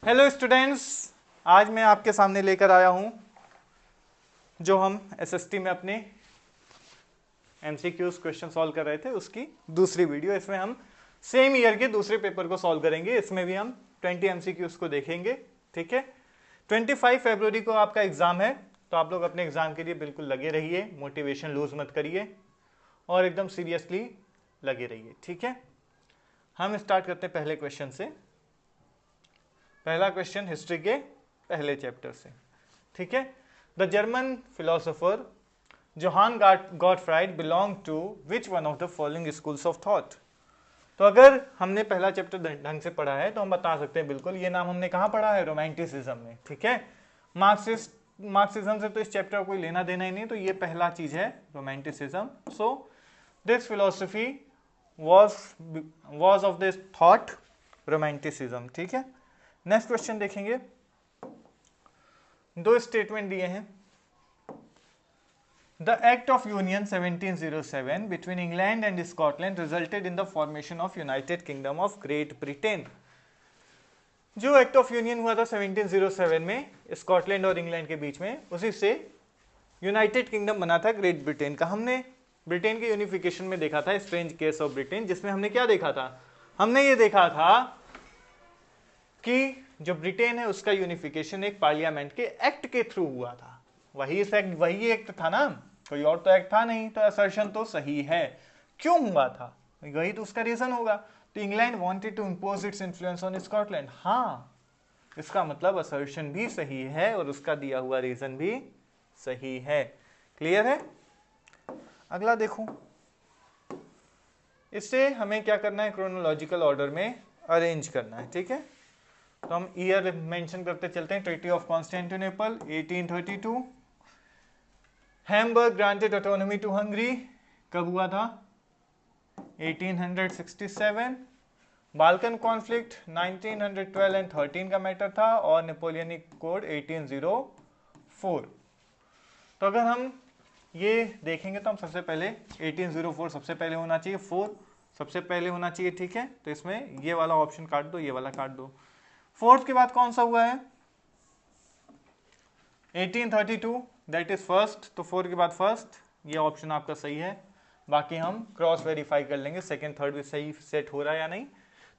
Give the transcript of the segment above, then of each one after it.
Hello students, आज मैं आपके सामने लेकर आया हूं जो हम एसएसटी में अपने एमसीक्यूज क्वेश्चन सॉल्व कर रहे थे उसकी दूसरी वीडियो। इसमें हम सेम ईयर के दूसरे पेपर को सॉल्व करेंगे। इसमें भी हम 20 एमसीक्यूज को देखेंगे। ठीक है, 25 फरवरी को आपका एग्जाम है, तो आप लोग अपने एग्जाम के लिए बिल्कुल लगे रहिए, मोटिवेशन लूज मत करिए और एकदम सीरियसली लगे रहिए। ठीक है, हम स्टार्ट करते हैं पहले क्वेश्चन से। पहला क्वेश्चन हिस्ट्री के पहले चैप्टर से। ठीक है, the German philosopher Johann Gottfried belong to which one of the following schools of thought. तो अगर हमने पहला चैप्टर ढंग से पढ़ा है तो हम बता सकते हैं बिल्कुल ये नाम हमने कहाँ पढ़ा है, रोमांटिसिज्म में। ठीक है, मार्क्सिज्म से तो इस चैप्टर का कोई लेना देना ही नहीं, तो ये पहला चीज है romanticism. So this philosophy was of this thought romanticism. ठीक है, नेक्स्ट क्वेश्चन देखेंगे। दो स्टेटमेंट दिए हैं। The act of union 1707 between England and Scotland resulted in the formation of United kingdom of great Britain. जो एक्ट ऑफ यूनियन हुआ था 1707 में स्कॉटलैंड और इंग्लैंड के बीच में, उसी से यूनाइटेड किंगडम बना था ग्रेट ब्रिटेन का। हमने ब्रिटेन के यूनिफिकेशन में देखा था स्ट्रेंज केस ऑफ ब्रिटेन, जिसमें हमने क्या देखा था, हमने ये देखा था कि जो ब्रिटेन है उसका यूनिफिकेशन एक पार्लियामेंट के एक्ट के थ्रू हुआ था। वही एक्ट था ना, कोई और तो एक्ट था नहीं, तो असर्शन तो सही है। क्यों हुआ था, वही तो उसका रीजन होगा। तो England wanted to impose its influence on Scotland. हाँ, इसका मतलब असर्शन भी सही है और उसका दिया हुआ रीजन भी सही है। क्लियर है। अगला देखो, इससे हमें क्या करना है, क्रोनोलॉजिकल ऑर्डर में अरेंज करना है। ठीक है, तो हम ईयर मेंशन करते चलते हैं। Treaty of Constantinople 1832। Hamburg granted autonomy to Hungary कब हुआ था, 1867। बाल्कन कॉन्फ्लिक्ट 1912 एंड 13 का मैटर था, और नेपोलियनिक कोड 1804। तो अगर हम ये देखेंगे तो हम सबसे पहले 1804 सबसे पहले होना चाहिए, 4 सबसे पहले होना चाहिए। ठीक है, तो इसमें ये वाला ऑप्शन काट दो, ये वाला काट दो। फोर्थ के बाद कौन सा हुआ है, 1832, दैट इज फर्स्ट। तो 4 के बाद फर्स्ट, ये ऑप्शन आपका सही है। बाकी हम क्रॉस वेरीफाई कर लेंगे सेकंड थर्ड भी सही सेट हो रहा है या नहीं।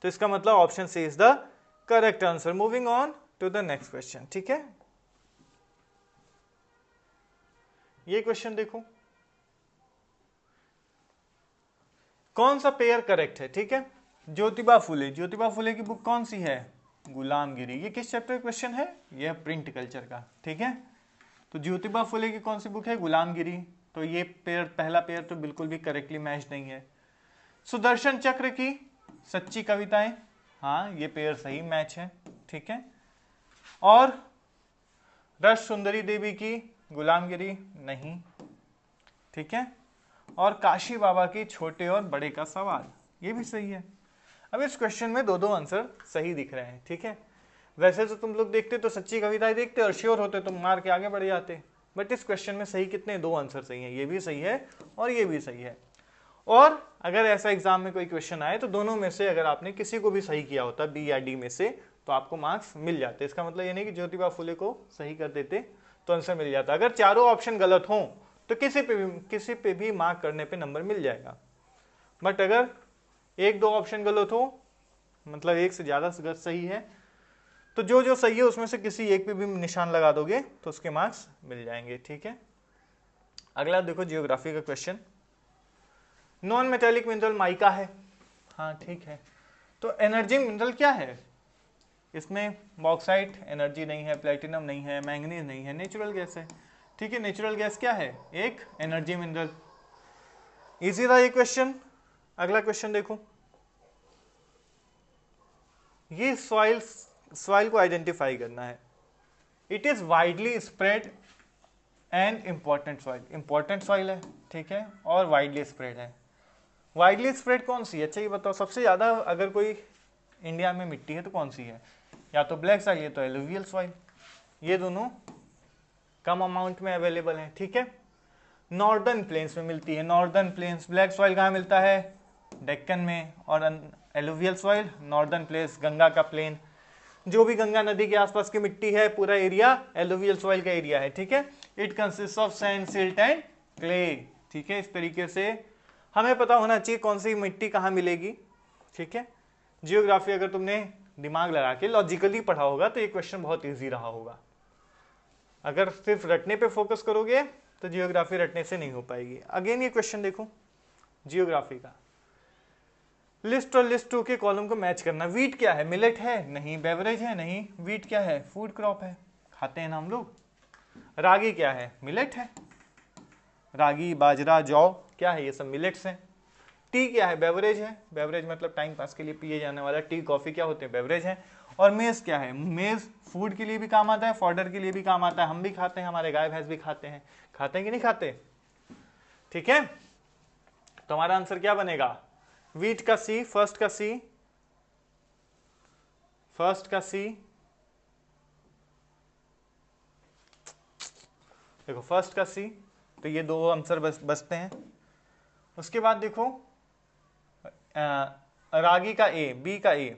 तो इसका मतलब option C is the correct answer. Moving on to the next question. ठीक है, ये क्वेश्चन देखो, कौन सा पेयर करेक्ट है। ठीक है, ज्योतिबा फुले की बुक कौन सी है, गुलामगिरी। ये किस चैप्टर का क्वेश्चन है, ये प्रिंट कल्चर का। ठीक है, तो ज्योतिबा फुले की कौन सी बुक है, गुलामगिरी। तो ये पेयर, पहला पेयर तो बिल्कुल भी करेक्टली मैच नहीं है। सुदर्शन चक्र की सच्ची कविताएं, हाँ ये पेयर सही मैच है। ठीक है, और रस सुंदरी देवी की गुलामगिरी नहीं। ठीक है, और काशी बाबा की छोटे और बड़े का सवाल, ये भी सही है। अब इस क्वेश्चन में दो आंसर सही दिख रहे हैं। ठीक है, वैसे तो तुम लोग देखते तो सच्ची कविताएं देखते और श्योर होते तो मार के आगे बढ़ जाते, बट इस क्वेश्चन में सही कितने, दो आंसर सही हैं। ये भी सही है और ये भी सही है। और अगर ऐसा एग्जाम में कोई क्वेश्चन आए तो दोनों में से अगर आपने किसी को भी सही किया होता, बी या डी में से, तो आपको मार्क्स मिल जाते। इसका मतलब ये नहीं कि ज्योतिबा फुले को सही कर देते तो आंसर मिल जाता। अगर चारों ऑप्शन गलत हों तो किसी पे भी मार्क करने पे नंबर मिल जाएगा। बट अगर एक दो ऑप्शन गलत हो, मतलब एक से ज्यादा सही है, तो जो सही है उसमें से किसी एक पे भी निशान लगा दोगे तो उसके मार्क्स मिल जाएंगे। ठीक है, अगला देखो, जियोग्राफी का question. Non metallic mineral mica है, हाँ ठीक है। तो एनर्जी मिनरल क्या है, इसमें बॉक्साइट एनर्जी नहीं है, प्लेटिनम नहीं है, मैंगनीज नहीं है, नेचुरल गैस है। ठीक है, नेचुरल गैस क्या है, एक एनर्जी मिनरल। इजी था ये क्वेश्चन। अगला क्वेश्चन देखो, ये सॉइल को आइडेंटिफाई करना है। It is widely spread and important soil है। ठीक है, और वाइडली स्प्रेड है। वाइडली स्प्रेड कौन सी है, अच्छा ये बताओ, सबसे ज्यादा अगर कोई इंडिया में मिट्टी है तो कौन सी है, या तो ब्लैक सॉइल या तो एलुवियल सॉइल। ये दोनों कम अमाउंट में अवेलेबल है। ठीक है, नॉर्दर्न प्लेन्स में मिलती है। नॉर्दर्न प्लेन्स ब्लैक सॉइल कहाँ मिलता है, डेक्कन में, और alluvial soil northern place, Ganga का प्लेन, जो भी गंगा नदी के आसपास की मिट्टी है, पूरा एरिया एलुवियल सॉइल का एरिया है, ठीक है। It consist of sand, silt and clay, ठीक है। इस तरीके से हमें पता होना चाहिए कौन सी मिट्टी कहाँ मिलेगी, ठीक है। जियोग्राफी अगर तुमने दिमाग लगा के लॉजिकली पढ़ा होगा तो ये क्वेश्चन बहुत ईजी रहा होगा। अगर सिर्फ रटने पे फोकस करोगे तो जियोग्राफी रटने से नहीं हो पाएगी। अगेन ये क्वेश्चन देखो जियोग्राफी का, लिस्ट और लिस्ट 2 के कॉलम को मैच करना। वीट क्या है? मिलेट है? नहीं। बेवरेज है? नहीं। वीट क्या है? फूड क्रॉप है, खाते हैं ना हम लोग। रागी क्या है? मिलेट है। रागी, बाजरा, जौ क्या है? ये सब मिलेट्स हैं। टी क्या है? बेवरेज है। बेवरेज मतलब टाइम पास के लिए पिए जाने वाला टी, कॉफी क्या होते हैं? बेवरेज है। और मेज क्या है? मेज फूड के लिए भी काम आता है, फॉडर के लिए भी काम आता है, हम भी खाते हैं, हमारे गाय भैंस भी खाते हैं। खाते हैं कि नहीं खाते? ठीक है, तो हमारा आंसर क्या बनेगा? वीट का सी, फर्स्ट का सी, फर्स्ट का सी, देखो फर्स्ट का सी, तो ये दो आंसर बचते हैं। उसके बाद देखो रागी का ए, बी का ए,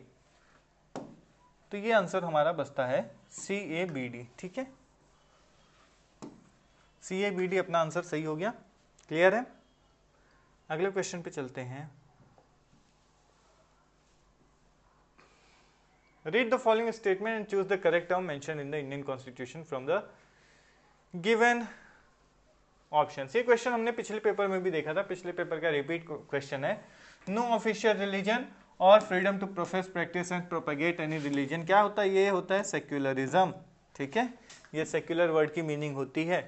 तो ये आंसर हमारा बचता है सी ए बी डी, ठीक है। सी ए बी डी अपना आंसर सही हो गया। क्लियर है? अगले क्वेश्चन पे चलते हैं। Read the following statement and choose the correct term mentioned in the Indian Constitution from the given options। ये क्वेश्चन हमने पिछले पेपर में भी देखा था, पिछले पेपर का रिपीट क्वेश्चन है। नो ऑफिशियल रिलीजन और freedom to profess, practice and propagate any religion क्या होता है? ये होता है सेक्युलरिज्म, ठीक है। ये सेक्युलर वर्ड की मीनिंग होती है।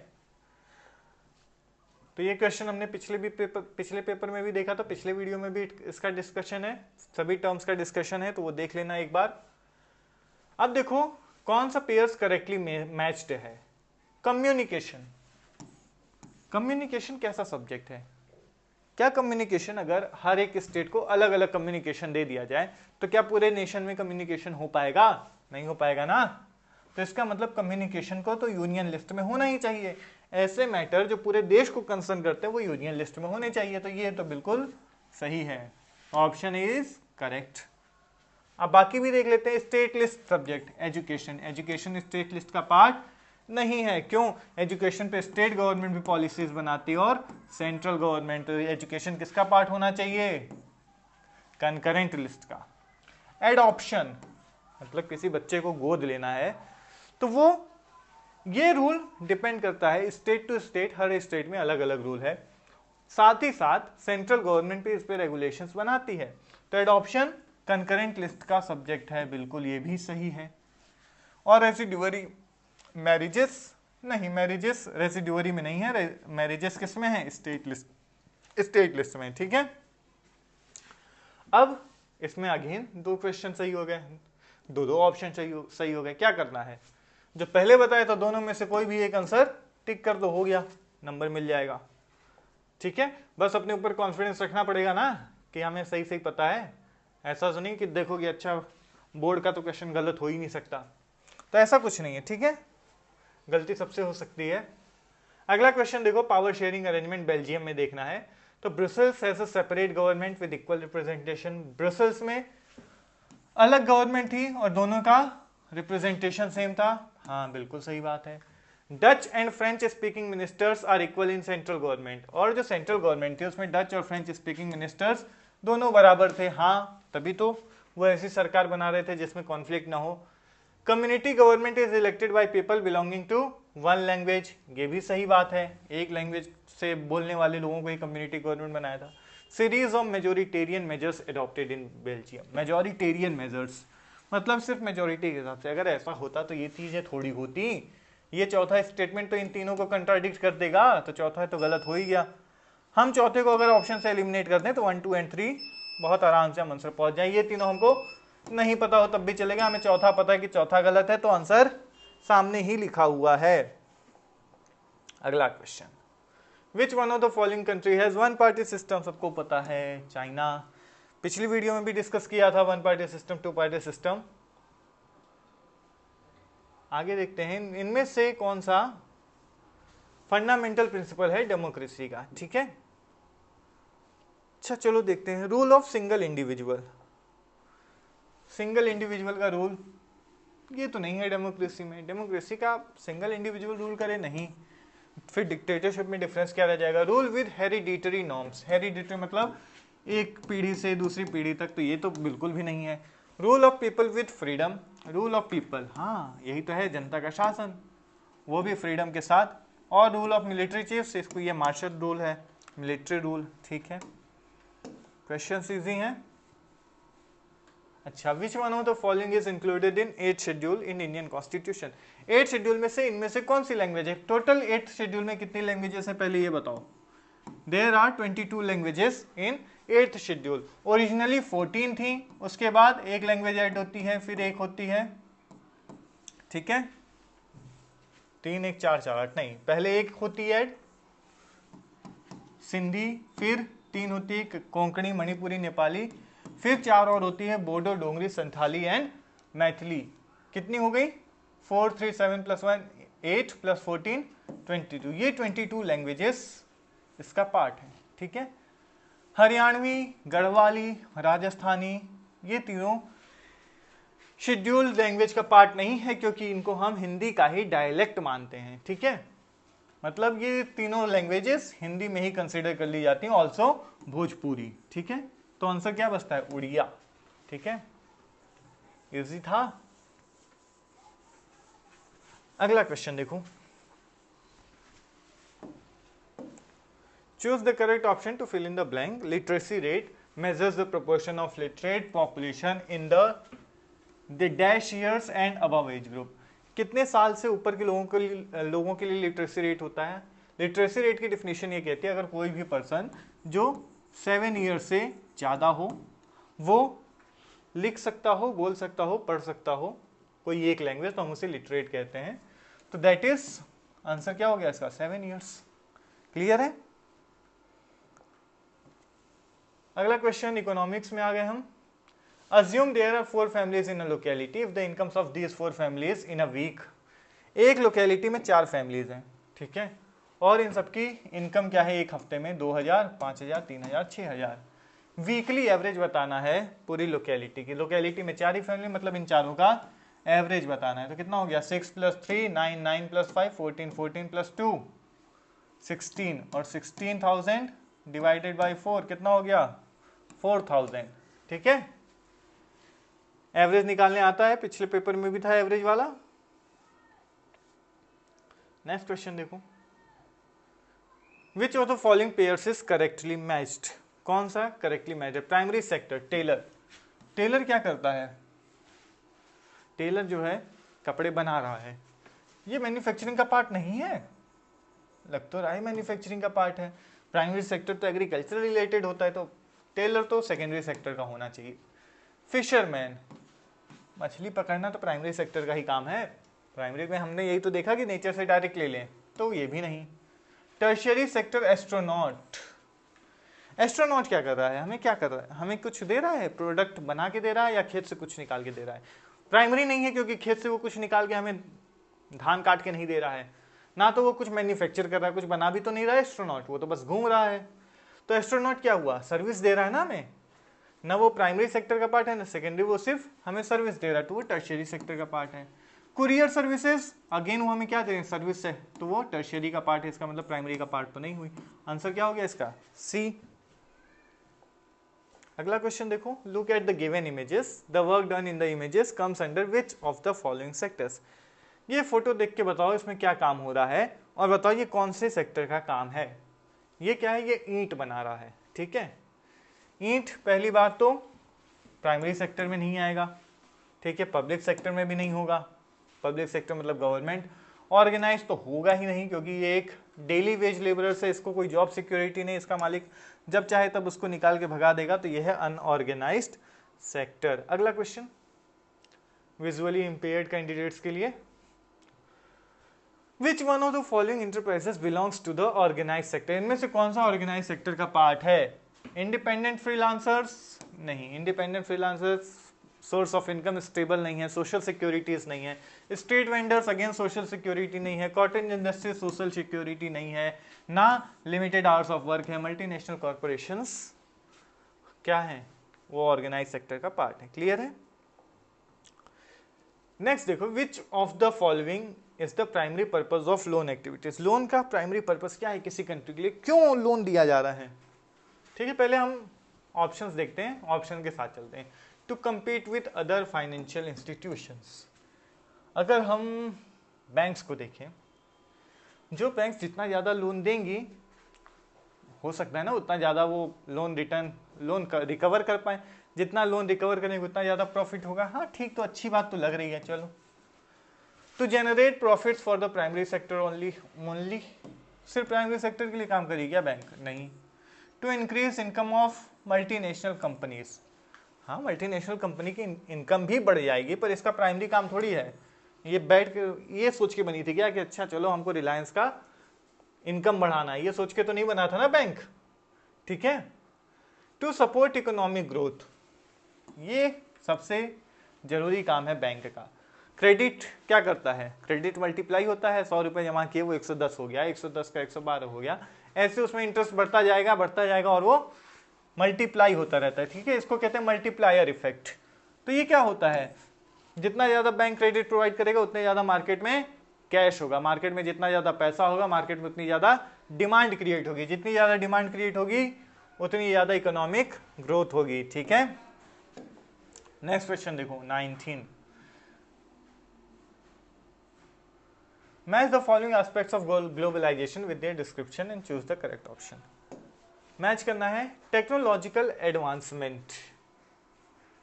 तो ये क्वेश्चन हमने पिछले पेपर में भी देखा था, पिछले वीडियो में भी इसका डिस्कशन है, सभी टर्म्स का डिस्कशन है, तो वो देख लेना एक बार। अब देखो कौन सा पेयर्स करेक्टली मैच्ड है। कम्युनिकेशन। कम्युनिकेशन कैसा सब्जेक्ट है? क्या कम्युनिकेशन अगर हर एक स्टेट को अलग अलग कम्युनिकेशन दे दिया जाए तो क्या पूरे नेशन में कम्युनिकेशन हो पाएगा? नहीं हो पाएगा ना। तो इसका मतलब कम्युनिकेशन को तो यूनियन लिस्ट में होना ही चाहिए। ऐसे मैटर जो पूरे देश को कंसर्न करते हैं वो यूनियन लिस्ट में होने चाहिए। तो ये तो बिल्कुल सही है, ऑप्शन इज करेक्ट। अब बाकी भी देख लेते हैं। State list subject education, education state list का पार्ट नहीं है। क्यों? एजुकेशन पे स्टेट गवर्नमेंट भी पॉलिसीज बनाती है और सेंट्रल गवर्नमेंट। तो एजुकेशन किसका पार्ट होना चाहिए? कंकरेंट लिस्ट का। एडॉप्शन मतलब किसी बच्चे को गोद लेना है, तो वो ये रूल डिपेंड करता है स्टेट टू स्टेट, हर स्टेट में अलग अलग रूल है। साथ ही साथ सेंट्रल गवर्नमेंट भी इस पे रेगुलेशंस बनाती है। तो एडॉप्शन कंकरेंट लिस्ट का सब्जेक्ट है, बिल्कुल ये भी सही है। और रेसिड्यूअरी मैरिजेस नहीं, मैरिजेस रेसिड्यूअरी में नहीं है, मैरिजेस किस में है? स्टेट लिस्ट में, ठीक है। अब इसमें अगेन दो क्वेश्चन सही हो गए, दो ऑप्शन सही हो गए। क्या करना है? जो पहले बताया था दोनों में से कोई भी एक आंसर टिक कर दो, हो गया, नंबर मिल जाएगा, ठीक है। बस अपने ऊपर कॉन्फिडेंस रखना पड़ेगा ना कि हमें सही सही पता है। ऐसा तो नहीं कि देखोगे अच्छा बोर्ड का तो क्वेश्चन गलत हो ही नहीं सकता, तो ऐसा कुछ नहीं है, ठीक है। गलती सबसे हो सकती है। अगला क्वेश्चन देखो, पावर शेयरिंग अरेंजमेंट बेल्जियम में देखना है। तो Brussels has a separate government with equal representation. Brussels में अलग गवर्नमेंट थी और दोनों का रिप्रेजेंटेशन सेम था। हाँ बिल्कुल सही बात है। Dutch and French speaking ministers are equal in central government. और जो सेंट्रल गवर्नमेंट थी उसमें डच और फ्रेंच स्पीकिंग मिनिस्टर्स दोनों बराबर थे। हाँ, तभी तो वो ऐसी सरकार बना रहे थे जिसमें कॉन्फ्लिक्ट ना हो। Community government is elected by people belonging to one language. ये भी सही बात है, एक लैंग्वेज से बोलने वाले लोगों को ही कम्युनिटी गवर्नमेंट बनाया था। Series of majoritarian measures adopted in Belgium. Majoritarian measures मतलब सिर्फ मेजोरिटी के हिसाब से। अगर ऐसा होता तो ये चीजें थोड़ी होती। ये चौथा स्टेटमेंट तो इन तीनों को कंट्राडिक्ट कर देगा, तो चौथा तो गलत हो ही गया। हम चौथे को अगर ऑप्शन से एलिमिनेट कर दें तो 1, 2 एंड 3 बहुत आराम से हम आंसर पहुंच जाए। ये तीनों हमको नहीं पता हो तब भी चलेगा, हमें चौथा पता है कि चौथा गलत है, तो आंसर सामने ही लिखा हुआ है। अगला question, which one of the following country has one party system? सबको पता है, चाइना। पिछली वीडियो में भी डिस्कस किया था one party system, two party system. आगे देखते हैं इनमें से कौन सा फंडामेंटल प्रिंसिपल है डेमोक्रेसी का, ठीक है। अच्छा चलो देखते हैं। Rule of single individual. Single individual का रूल ये तो नहीं है डेमोक्रेसी में। डेमोक्रेसी का सिंगल इंडिविजुअल रूल करे, नहीं। फिर डिक्टेटरशिप में डिफरेंस क्या रह जाएगा? Rule with hereditary norms. Hereditary मतलब एक पीढ़ी से दूसरी पीढ़ी तक, तो ये तो बिल्कुल भी नहीं है। Rule of people with freedom. Rule of people, हाँ यही तो है, जनता का शासन, वो भी फ्रीडम के साथ। और रूल ऑफ मिलिट्री चीफ्स, इसको ये मार्शल रूल है, मिलिट्री रूल, ठीक है। क्वेश्चन इजी हैं। अच्छा, which one of the following is included in 8th schedule in Indian constitution? 8th schedule में से इनमें से कौन सी लैंग्वेज है? टोटल 8th शेड्यूल में कितनी लैंग्वेजेस है पहले ये बताओ। There are 22 languages in 8th schedule. Originally 14 थी, उसके बाद एक लैंग्वेज ऐड होती है, फिर एक होती है, ठीक है, 3 1 4 4 8, नहीं पहले एक होती है सिंधी, फिर 3 होती है कोंकणी मणिपुरी नेपाली, फिर 4 और होती है बोडो डोंगरी संथाली एंड मैथिली। कितनी हो गई? 4 3 7 + 1 8 + 14 22। ये 22 लैंग्वेजेस इसका पार्ट है, ठीक है। हरियाणवी, गढ़वाली, राजस्थानी, ये तीनों शेड्यूल्ड लैंग्वेज का पार्ट नहीं है, क्योंकि इनको हम हिंदी का ही डायलेक्ट मानते हैं, ठीक है। मतलब ये तीनों लैंग्वेजेस हिंदी में ही कंसिडर कर ली जाती हैं, ऑल्सो भोजपुरी, ठीक है। तो आंसर क्या बचता है? उड़िया, ठीक है। इजी था। अगला क्वेश्चन देखो, choose the correct option to fill in the blank. Literacy rate measures the proportion of literate population in the dash years and above age group. कितने साल से ऊपर के लोगों के लिए लिटरेसी रेट होता है? लिटरेसी रेट की डिफिनेशन ये कहती है, अगर कोई भी पर्सन जो 7 ईयर से ज़्यादा हो, वो लिख सकता हो, बोल सकता हो, पढ़ सकता हो कोई एक लैंग्वेज, तो हम उसे लिटरेट कहते हैं। तो दैट इज आंसर क्या हो गया इसका? 7 ईयर्स। क्लियर है। अगला क्वेश्चन इकोनॉमिक्स में आ गए हम। Assume there are 4 families in a locality. If the incomes of these 4 families in a week, एक लोकेलिटी में 4 फैमिलीज हैं, ठीक है, और इन सबकी इनकम क्या है एक हफ्ते में? 2000, 5000, 3000, 6000। वीकली एवरेज बताना है पूरी लोकेलिटी की। लोकेलिटी में 4 ही फैमिली, मतलब इन चारों का एवरेज बताना है। तो कितना हो गया? 6 + 3 9 9 + 5 14 14 + 2 16, और 16,000 डिवाइडेड बाई 4 कितना हो गया? 4000, ठीक है। एवरेज निकालने आता है, पिछले पेपर में भी था एवरेज वाला। नेक्स्ट क्वेश्चन देखो, which of the following pairs is correctly matched? कौन सा करेक्टली मैच है? Primary sector, tailor. टेलर क्या करता है? टेलर जो है कपड़े बना रहा है, ये मैन्युफैक्चरिंग का पार्ट नहीं है। लग तो रहा है मैन्युफैक्चरिंग का पार्ट है। प्राइमरी सेक्टर तो एग्रीकल्चर रिलेटेड होता है, तो टेलर तो सेकेंडरी सेक्टर का होना चाहिए। फिशरमैन, मछली पकड़ना तो प्राइमरी सेक्टर का ही काम है। प्राइमरी में हमने यही तो देखा कि नेचर से डायरेक्ट ले लें, तो ये भी नहीं। Tertiary sector, astronaut. एस्ट्रोनॉट क्या कर रहा है? हमें क्या कर रहा है? हमें कुछ दे रहा है, प्रोडक्ट बना के दे रहा है, या खेत से कुछ निकाल के दे रहा है? प्राइमरी नहीं है, क्योंकि खेत से वो कुछ निकाल के हमें धान काट के नहीं दे रहा है, ना तो वो कुछ मैन्युफैक्चर कर रहा है, कुछ बना भी तो नहीं रहा है एस्ट्रोनॉट, वो तो बस घूम रहा है। तो एस्ट्रोनॉट क्या हुआ? सर्विस दे रहा है ना हमें, ना वो प्राइमरी सेक्टर का पार्ट है ना सेकेंडरी, वो सिर्फ हमें सर्विस दे रहा है, तो वो टर्शियरी सेक्टर का पार्ट है। कुरियर सर्विसेज, अगेन वो हमें क्या दे रहे हैं? सर्विस से, तो वो टर्शियरी का पार्ट है, इसका मतलब प्राइमरी का पार्ट तो नहीं हुई। आंसर क्या हो गया इसका? सी। अगला क्वेश्चन देखो, look at the given images, the work done in the images comes under which of the following sectors? ये फोटो देख के बताओ इसमें क्या काम हो रहा है, और बताओ ये कौन से सेक्टर का काम है। ये क्या है? ये ईंट बना रहा है, ठीक है। ईंट पहली बात तो प्राइमरी सेक्टर में नहीं आएगा, ठीक है, पब्लिक सेक्टर में भी नहीं होगा। पब्लिक सेक्टर मतलब गवर्नमेंट। ऑर्गेनाइज तो होगा ही नहीं, क्योंकि ये एक डेली वेज लेबरर से, इसको कोई जॉब सिक्योरिटी नहीं, इसका मालिक जब चाहे तब उसको निकाल के भगा देगा, तो यह है अनऑर्गेनाइज्ड सेक्टर। अगला क्वेश्चन, विजुअली इंपेयर्ड कैंडिडेट्स के लिए, which one of the following enterprises belongs to the organised sector? इनमें से कौन सा ऑर्गेनाइज्ड सेक्टर का पार्ट है? इंडिपेंडेंट फ्रीलांसर्स नहीं, independent freelancers source of income stable नहीं है, सोशल सिक्योरिटीज नहीं है। Street vendors again social security नहीं है। कॉटन इंडस्ट्री सोशल सिक्योरिटी नहीं है, ना लिमिटेड आवर्स ऑफ वर्क है। मल्टीनेशनल कॉर्पोरेशंस क्या है? वो ऑर्गेनाइज सेक्टर का पार्ट है। क्लियर है। नेक्स्ट देखो, which of the following is the primary purpose of loan activities. Loan का प्राइमरी पर्पज क्या है किसी कंट्री के लिए, क्यों लोन दिया जा रहा है। ठीक है, पहले हम ऑप्शंस देखते हैं, ऑप्शन के साथ चलते हैं। To compete with other financial institutions. अगर हम बैंक्स को देखें, जो बैंक्स जितना ज़्यादा लोन देंगी, हो सकता है ना उतना ज़्यादा वो लोन रिकवर कर पाए। जितना लोन रिकवर करेंगे उतना ज़्यादा प्रॉफिट होगा। हाँ ठीक, तो अच्छी बात तो लग रही है। चलो, to generate profits for the primary sector only. सिर्फ प्राइमरी सेक्टर के लिए काम करेगी क्या बैंक? नहीं। To increase income of multinational companies. हाँ, मल्टीनेशनल कंपनी की इनकम भी बढ़ जाएगी, पर इसका प्राइमरी काम थोड़ी है। ये बैठ के ये सोच के बनी थी क्या कि अच्छा चलो हमको रिलायंस का इनकम बढ़ाना है, ये सोच के तो नहीं बना था ना बैंक। ठीक है। टू सपोर्ट इकोनॉमिक ग्रोथ, ये सबसे जरूरी काम है बैंक का। क्रेडिट क्या करता है? क्रेडिट मल्टीप्लाई होता है, 100 रुपये जमा किए वो 110 हो गया, 110 का 112 हो गया, ऐसे उसमें इंटरेस्ट बढ़ता जाएगा और वो मल्टीप्लाई होता रहता है। ठीक है, इसको कहते हैं मल्टीप्लायर इफेक्ट। तो ये क्या होता है, जितना ज़्यादा बैंक क्रेडिट प्रोवाइड करेगा उतने ज़्यादा मार्केट में कैश होगा, मार्केट में जितना ज़्यादा पैसा होगा मार्केट में उतनी ज़्यादा डिमांड क्रिएट होगी, जितनी ज़्यादा डिमांड क्रिएट होगी उतनी ज़्यादा इकोनॉमिक ग्रोथ होगी। ठीक है। नेक्स्ट क्वेश्चन देखो 19। Match the following aspects of globalisation with their description and choose the correct option. Match करना है टेक्नोलॉजिकल एडवांसमेंट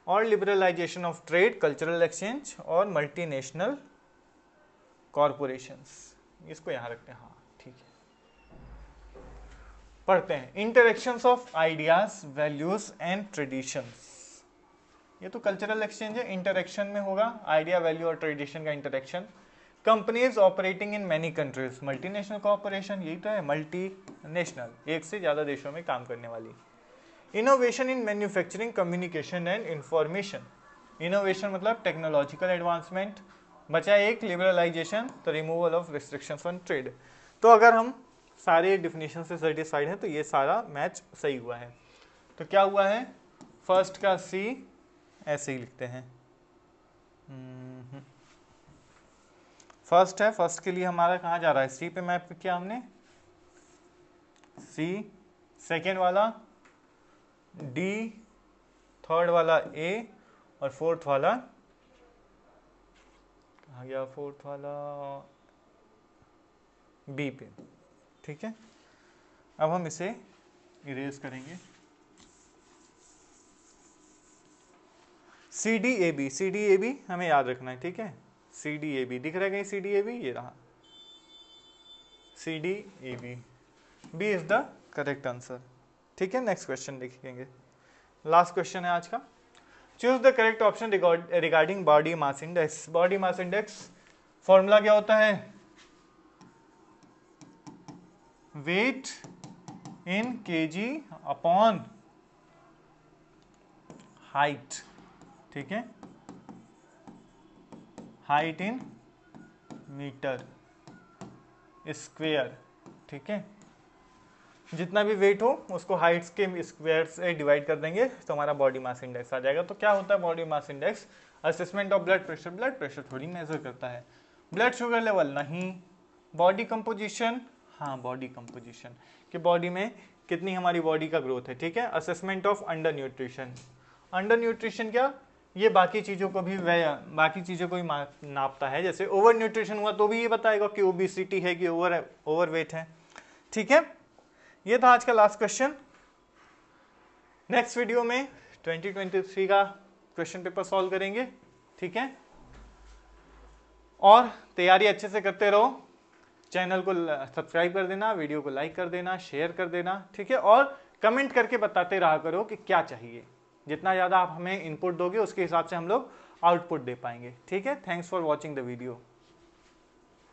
और liberalisation of trade, cultural exchange और मल्टीनेशनल कॉरपोरेशंस। इसको यहां रखते हैं। हाँ ठीक है, पढ़ते हैं। Interactions of ideas, values and traditions. ये तो कल्चरल एक्सचेंज है, इंटरेक्शन में होगा आइडिया, वैल्यू और ट्रेडिशन का interaction. Companies operating in many countries, multinational corporation, यही तो है मल्टीनेशनल, एक से ज्यादा देशों में काम करने वाली। Innovation in manufacturing, communication and information. Innovation मतलब टेक्नोलॉजिकल एडवांसमेंट, बचा एक लिबरलाइजेशन, तो removal of restrictions on trade. तो अगर हम सारे डिफिनेशन से सेटिस्फाइड हैं तो ये सारा मैच सही हुआ है। तो क्या हुआ है, फर्स्ट का सी ऐसे ही लिखते हैं। फर्स्ट है, फर्स्ट के लिए हमारा कहाँ जा रहा है, सी पे मैप किया हमने, सी। सेकेंड वाला डी, थर्ड वाला ए और फोर्थ वाला कहाँ गया, फोर्थ वाला बी पे। ठीक है, अब हम इसे इरेज करेंगे। C D A B, C D A B हमें याद रखना है। ठीक है, सी डी ए बी दिख रहा है कहीं, सी डी ए बी ये रहा, C D A B, B is the correct answer. ठीक है, नेक्स्ट क्वेश्चन देखेंगे, लास्ट क्वेश्चन है आज का। Choose the correct option regarding body mass index. Body mass index formula क्या होता है, weight in KG upon height. ठीक है, हाइट इन मीटर स्क्वेयर। ठीक है, जितना भी वेट हो उसको हाइट्स के स्क्वायर से डिवाइड कर देंगे तो हमारा बॉडी मास इंडेक्स आ जाएगा। तो क्या होता है body mass index, assessment of blood pressure. Blood pressure थोड़ी मेजर करता है, ब्लड शुगर लेवल नहीं, बॉडी कंपोजिशन, हाँ बॉडी कंपोजिशन कि बॉडी में कितनी हमारी बॉडी का ग्रोथ है। ठीक है, assessment of under nutrition. Under nutrition क्या, ये बाकी चीज़ों को भी नापता है, जैसे ओवर न्यूट्रिशन हुआ तो भी ये बताएगा कि ओबेसिटी है कि ओवरवेट है। ठीक है, ये था आज का लास्ट क्वेश्चन। नेक्स्ट वीडियो में 2023 का क्वेश्चन पेपर सॉल्व करेंगे। ठीक है, और तैयारी अच्छे से करते रहो, चैनल को सब्सक्राइब कर देना, वीडियो को लाइक कर देना, शेयर कर देना। ठीक है, और कमेंट करके बताते रहा करो कि क्या चाहिए, जितना ज़्यादा आप हमें इनपुट दोगे उसके हिसाब से हम लोग आउटपुट दे पाएंगे। ठीक है, thanks for watching the video.